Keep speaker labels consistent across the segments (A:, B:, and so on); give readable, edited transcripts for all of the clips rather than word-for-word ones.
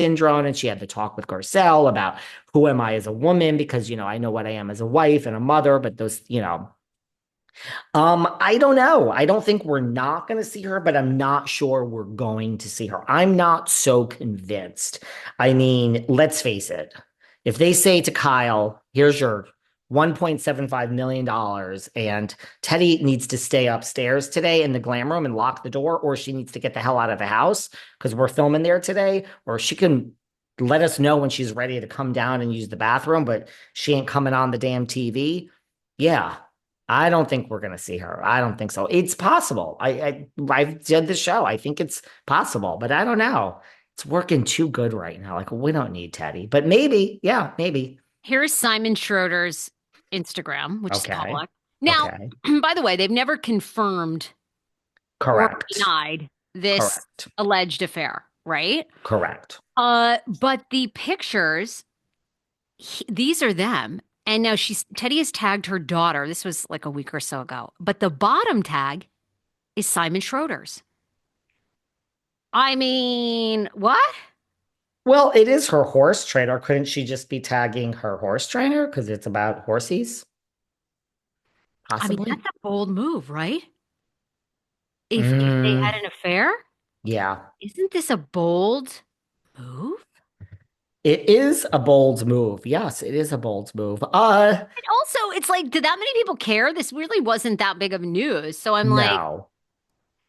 A: syndrome, and she had the talk with Garcelle about who am I as a woman, because I know what I am as a wife and a mother, but I don't know. I don't think we're not going to see her, but I'm not sure we're going to see her. I'm not so convinced. I mean, let's face it. If they say to Kyle, here's your $1.75 million, and Teddy needs to stay upstairs today in the glam room and lock the door, or she needs to get the hell out of the house because we're filming there today, or she can let us know when she's ready to come down and use the bathroom, but she ain't coming on the damn TV. Yeah, I don't think we're going to see her. I don't think so. It's possible. I did the show. I think it's possible, but I don't know. It's working too good right now. Like we don't need Teddy, but maybe, yeah, maybe.
B: Here's Simon Schroeder's Instagram, which is
A: Okay.
B: public. Now,
A: Okay.
B: by the way, they've never confirmed or
A: Correct.
B: denied this
A: Correct.
B: alleged affair, right?
A: Correct.
B: But the pictures, these are them. And now Teddy has tagged her daughter. This was like a week or so ago. But the bottom tag is Simon Schroeder's. I mean, what?
A: Well, it is her horse trainer. Couldn't she just be tagging her horse trainer because it's about horsies?
B: I mean, that's
A: Possibly.
B: a bold move, right? If they had
A: Mm,
B: an affair,
A: yeah.
B: isn't this a bold move?
A: It is a bold move. Yes, it is a bold move.
B: And also, it's like, did that many people care? This really wasn't that big of news. So I'm like,
A: No.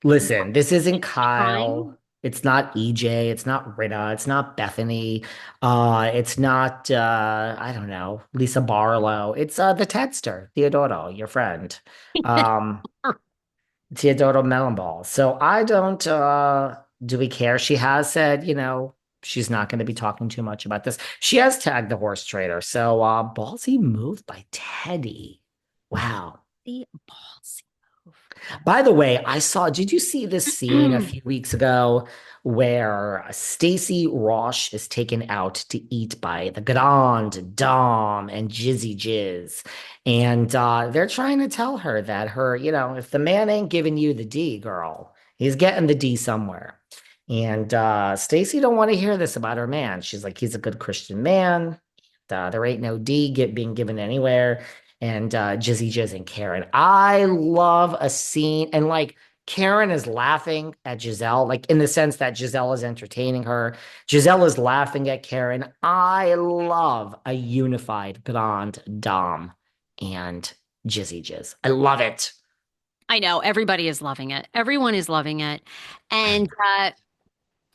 A: Listen, this isn't
B: trying.
A: Kyle. It's not EJ. It's not Rita. It's not Bethany. It's not I don't know, Lisa Barlow. It's the Tedster, Theodoro, your friend. Um, Theodoro Mellenball. So I don't do we care? She has said, she's not going to be talking too much about this. She has tagged the horse trader. So ballsy move by Teddy. Wow.
B: The ballsy
A: By the way, did you see this scene a
B: move.
A: few weeks ago where Stacy Rosh is taken out to eat by the Grand Dom and Jizzy Jizz? And they're trying to tell her that if the man ain't giving you the D, girl, he's getting the D somewhere. And Stacy don't want to hear this about her man. She's like, he's a good Christian man. There ain't no being given anywhere, and Jizzy Jizz and Karen. I love a scene, and like Karen is laughing at Giselle, like in the sense that Giselle is entertaining her. Giselle is laughing at Karen. I love a unified Grand Dom and Jizzy Jizz. I love it.
B: I know everybody is loving it. Everyone is loving it.
A: I
B: And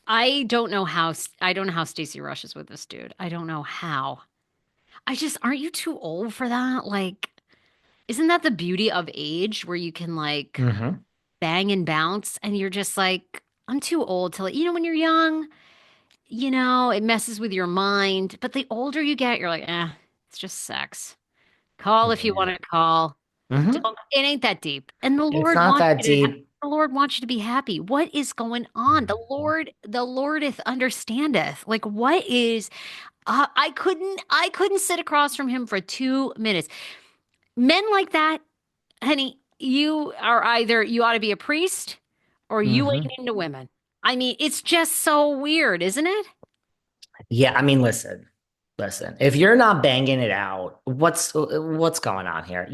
B: I don't know how Stacey Rush is with this dude. I don't know how. Aren't you too old for that? Like, isn't that the beauty of age where you can like
A: hmm
B: bang and bounce and you're just like, I'm too old to when you're young, it messes with your mind. But the older you get, you're like, it's just sex. Call if you want
A: Yeah.
B: to call.
A: hmm
B: It ain't that deep. And the
A: It's
B: Lord
A: not
B: wants
A: that
B: you to
A: deep.
B: the Lord wants you to be happy. What is going on? The Lordeth understandeth. Like what is I couldn't sit across from him for 2 minutes. Men like that, honey, you ought to be a priest or you
A: hmm
B: ain't into women. I mean, it's just so weird, isn't it?
A: Yeah, I mean, listen. If you're not banging it out, what's going on here?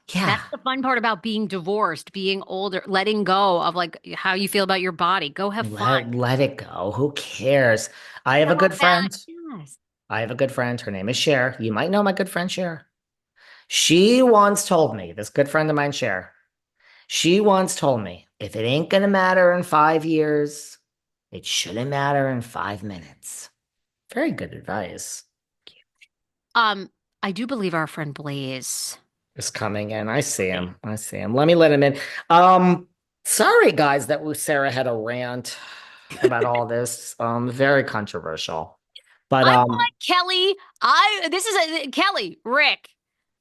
A: Yeah.
B: That's the fun part about being divorced, being older, letting go of like how you feel about your body. Go have fun.
A: Let it go. Who cares? I have
B: How
A: a
B: about
A: good
B: that?
A: friend.
B: Yes.
A: I have a good friend. Her name is Cher. You might know my good friend Cher. She once told me, this good friend of mine, Cher, she once told me, if it ain't gonna matter in 5 years, it shouldn't matter in 5 minutes. Very good advice.
B: Um, I do believe our friend Blaze.
A: Is coming in. I see him. I see him. Let me let him in. Um, Sorry guys that Sarah had a rant about all this. Very controversial. But
B: I want Kelly. This is Kelly, Rick.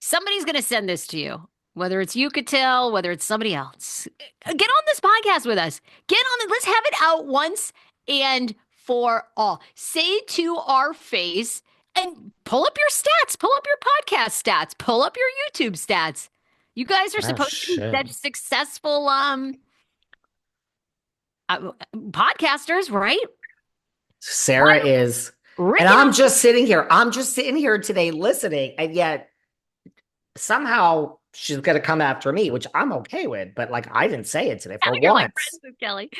B: Somebody's gonna send this to you. Whether it's you could tell, whether it's somebody else. Get on this podcast with us. Get on it. Let's have it out once and for all. Say to our face and pull up your stats, pull up your podcast stats, pull up your YouTube stats. You guys are
A: oh
B: supposed to be
A: shit.
B: such successful podcasters, right?
A: Sarah
B: Why
A: is,
B: Rick
A: and
B: and
A: I'm
B: I?
A: just sitting here. I'm just sitting here today listening, and yet somehow she's gonna come after me, which I'm okay with. But like, I didn't say it today
B: Now
A: for
B: you're like
A: once.
B: friends with Kelly.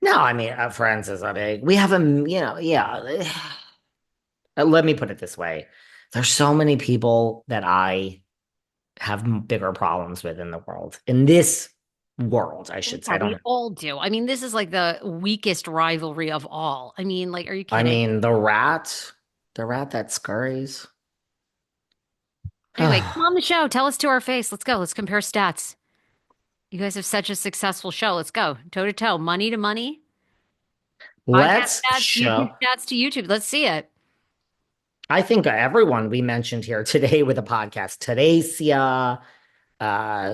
A: No, I mean, friends is a big. We have a, yeah. Let me put it this way: there's so many people that I have bigger problems with in the world. In this world, I
B: Oh,
A: should say.
B: yeah,
A: I
B: we
A: don't.
B: all do. I mean, this is like the weakest rivalry of all. I mean, like, are you
A: I
B: kidding?
A: mean, the rat that scurries.
B: Anyway, come on the show. Tell us to our face. Let's go. Let's compare stats. You guys have such a successful show. Let's go. Toe to toe. Money to money. Podcast
A: Let's
B: stats, YouTube
A: show.
B: stats to YouTube. Let's see it.
A: I think everyone we mentioned here today with the podcast, Teresia,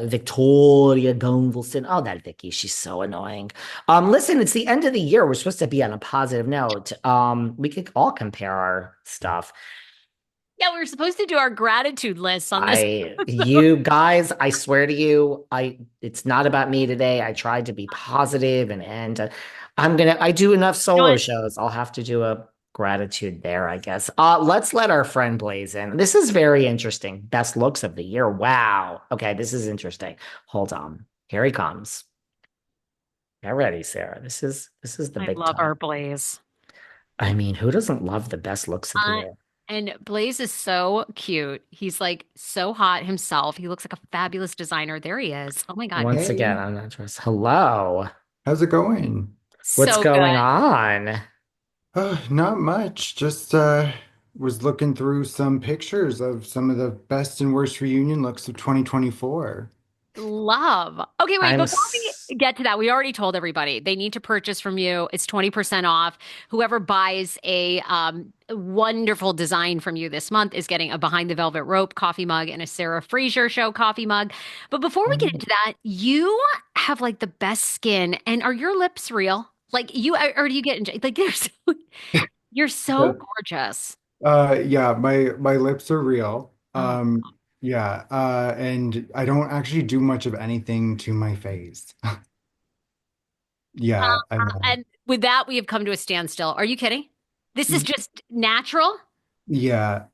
A: Victoria Gunvalson. Oh, that Vicky, she's so annoying. Listen, it's the end of the year. We're supposed to be on a positive note. We could all compare our stuff.
B: Yeah, we were supposed to do our gratitude lists on this.
A: You guys, I swear to you, it's not about me today. I tried to be positive and I do enough
B: You know
A: solo
B: what?
A: shows. I'll have to do a gratitude there, I guess. Let's let our friend Blaze in. This is very interesting. Best looks of the year. Wow. Okay, this is interesting. Hold on. Here he comes. Get ready, Sarah. This is the
B: I
A: big
B: love
A: time.
B: our Blaze.
A: I mean, who doesn't love the best looks of the
B: Uh,
A: year?
B: and Blaze is so cute. He's like so hot himself. He looks like a fabulous designer. There he is. Oh my God.
A: Once again,
C: Hey,
A: I'm not dressed. Hello.
C: how's it going?
A: What's
B: So
A: going
B: good.
A: on?
C: Not much. Just was looking through some pictures of some of the best and worst reunion looks of 2024.
B: Love. Okay, wait,
A: I'm
B: before
A: s-
B: we get to that, we already told everybody they need to purchase from you. It's 20% off. Whoever buys a wonderful design from you this month is getting a Behind the Velvet Rope coffee mug and a Sarah Fraser Show coffee mug. But before we get
C: Oh.
B: into that, you have like the best skin. And are your lips real? Like you, or do you get like you're so
C: But,
B: gorgeous.
C: yeah, my lips are real.
B: Oh.
C: Yeah, and I don't actually do much of anything to my face. Yeah, I know.
B: And with that, we have come to a standstill. Are you kidding? This is just natural.
C: Yeah,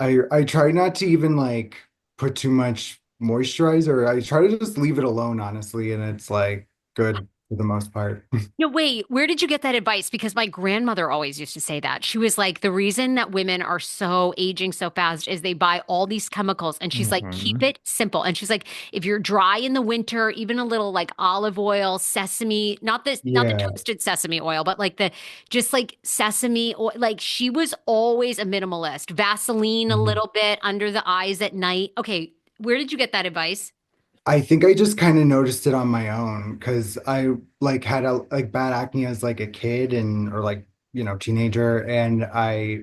C: I try not to even like put too much moisturizer. I try to just leave it alone, honestly, and it's like good for the most part.
B: No, wait, where did you get that advice? Because my grandmother always used to say that. She was like, the reason that women are so aging so fast is they buy all these chemicals. And she's like, keep
A: Mhm.
B: it simple. And she's like, if you're dry in the winter, even a little like olive oil, sesame, not the
C: Yeah.
B: toasted sesame oil, but like the just like sesame oil. Like she was always a minimalist. Vaseline a
C: Mhm.
B: little bit under the eyes at night. Okay, where did you get that advice?
C: I think I just kind of noticed it on my own because I like had a like bad acne as like a kid and or like teenager and I